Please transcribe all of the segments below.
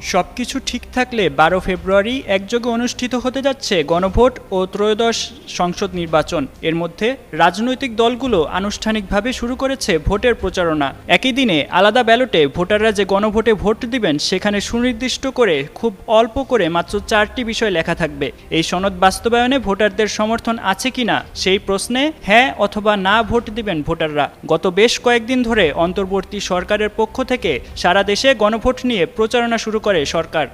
সবকিছু ঠিক থাকলে 12 ফেব্রুয়ারি একযোগে অনুষ্ঠিত হতে যাচ্ছে গণভোট ও ত্রয়োদশ সংসদ নির্বাচন। এর মধ্যে রাজনৈতিক দলগুলো আনুষ্ঠানিকভাবে শুরু করেছে ভোটের প্রচারণা। একই দিনে আলাদা ব্যালটে ভোটাররা যে গণভোটে ভোট দিবেন সেখানে সুনির্দিষ্ট করে খুব অল্প করে মাত্র 4টি বিষয় লেখা থাকবে। এই সনদ বাস্তবায়নে ভোটারদের সমর্থন আছে কিনা সেই প্রশ্নে হ্যাঁ অথবা না ভোট দিবেন ভোটাররা। গত বেশ কয়েকদিন ধরে অন্তর্বর্তী সরকারের পক্ষ থেকে সারা দেশে গণভোট নিয়ে প্রচারণা শুরু করে সরকার।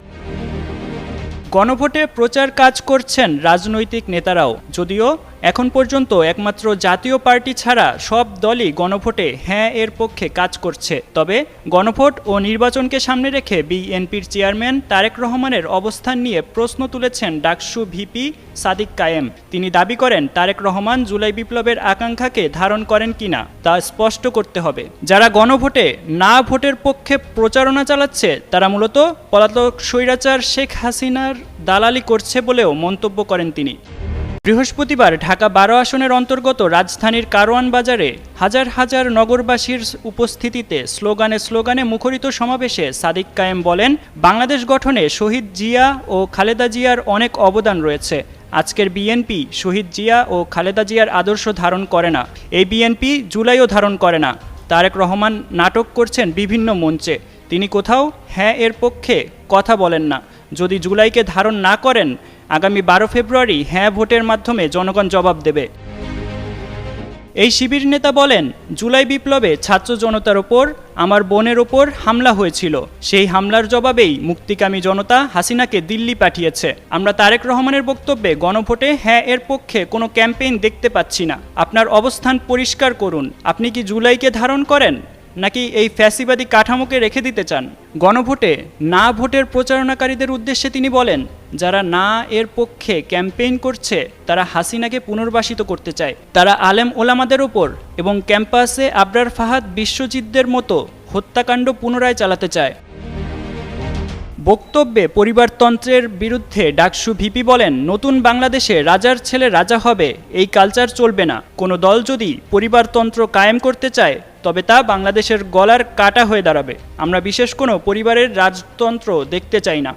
গণভোটে প্রচার কাজ করছেন রাজনৈতিক নেতারাও, যদিও এখন পর্যন্ত একমাত্র জাতীয় পার্টি ছাড়া সব দলই গণভোটে হ্যাঁ এর পক্ষে কাজ করছে। তবে গণভোট ও নির্বাচনকে সামনে রেখে বিএনপির চেয়ারম্যান তারেক রহমানের অবস্থান নিয়ে প্রশ্ন তুলেছেন ডাকসু ভিপি সাদিক কায়েম। তিনি দাবি করেন তারেক রহমান জুলাই বিপ্লবের আকাঙ্ক্ষাকে ধারণ করেন কিনা তা স্পষ্ট করতে হবে। যারা গণভোটে না ভোটের পক্ষে প্রচারণা চালাচ্ছে তারা মূলত পলাতক স্বৈরাচার শেখ হাসিনার দালালি করছে বলেও মন্তব্য করেন তিনি। বৃহস্পতিবার ঢাকা 12 আসনের অন্তর্গত রাজধানীর কারওয়ান বাজারে হাজার হাজার নগরবাসীর উপস্থিতিতে স্লোগানে মুখরিত সমাবেশে সাদিক কায়েম বলেন, বাংলাদেশ গঠনে শহীদ জিয়া ও খালেদা জিয়ার অনেক অবদান রয়েছে। আজকের বিএনপি শহীদ জিয়া ও খালেদা জিয়ার আদর্শ ধারণ করে না। এই বিএনপি জুলাইও ধারণ করে না। তারেক রহমান নাটক করছেন বিভিন্ন মঞ্চে। তিনি কোথাও হ্যাঁ এর পক্ষে কথা বলেন না। যদি জুলাইকে ধারণ না করেন, আগামী 12 ফেব্রুয়ারি হ্যাঁ ভোটের মাধ্যমে জনগণ জবাব দেবে। এই শিবির নেতা বলেন, জুলাই বিপ্লবে ছাত্র জনতার ওপর আমার বোনের ওপর হামলা হয়েছিল। সেই হামলার জবাবেই মুক্তিকামী জনতা হাসিনাকে দিল্লি পাঠিয়েছে। আমরা তারেক রহমানের বক্তব্যে গণভোটে হ্যাঁ এর পক্ষে কোনো ক্যাম্পেইন দেখতে পাচ্ছি না। আপনার অবস্থান পরিষ্কার করুন। আপনি কি জুলাইকে ধারণ করেন নাকি এই ফ্যাসিবাদী কাঠামোকে রেখে দিতে চান? গণভোটে না ভোটের প্রচারণাকারীদের উদ্দেশ্যে তিনি বলেন, যারা না এর পক্ষে ক্যাম্পেইন করছে তারা হাসিনাকে পুনর্বাসিত করতে চায়। তারা আলেম ওলামাদের ওপর এবং ক্যাম্পাসে আবরার ফাহাদ বিশ্বজিৎদের মতো হত্যাকাণ্ড পুনরায় চালাতে চায়। বক্তব্যে পরিবারতন্ত্রের বিরুদ্ধে ডাকসু ভিপি বলেন, নতুন বাংলাদেশে রাজার ছেলে রাজা হবে এই কালচার চলবে না। কোনো দল যদি পরিবারতন্ত্র কায়েম করতে চায় তবে তা বাংলাদেশের গলার কাটা হয়ে দাঁড়াবে। আমরা বিশেষ কোনো পরিবারের রাজতন্ত্র দেখতে চাই না।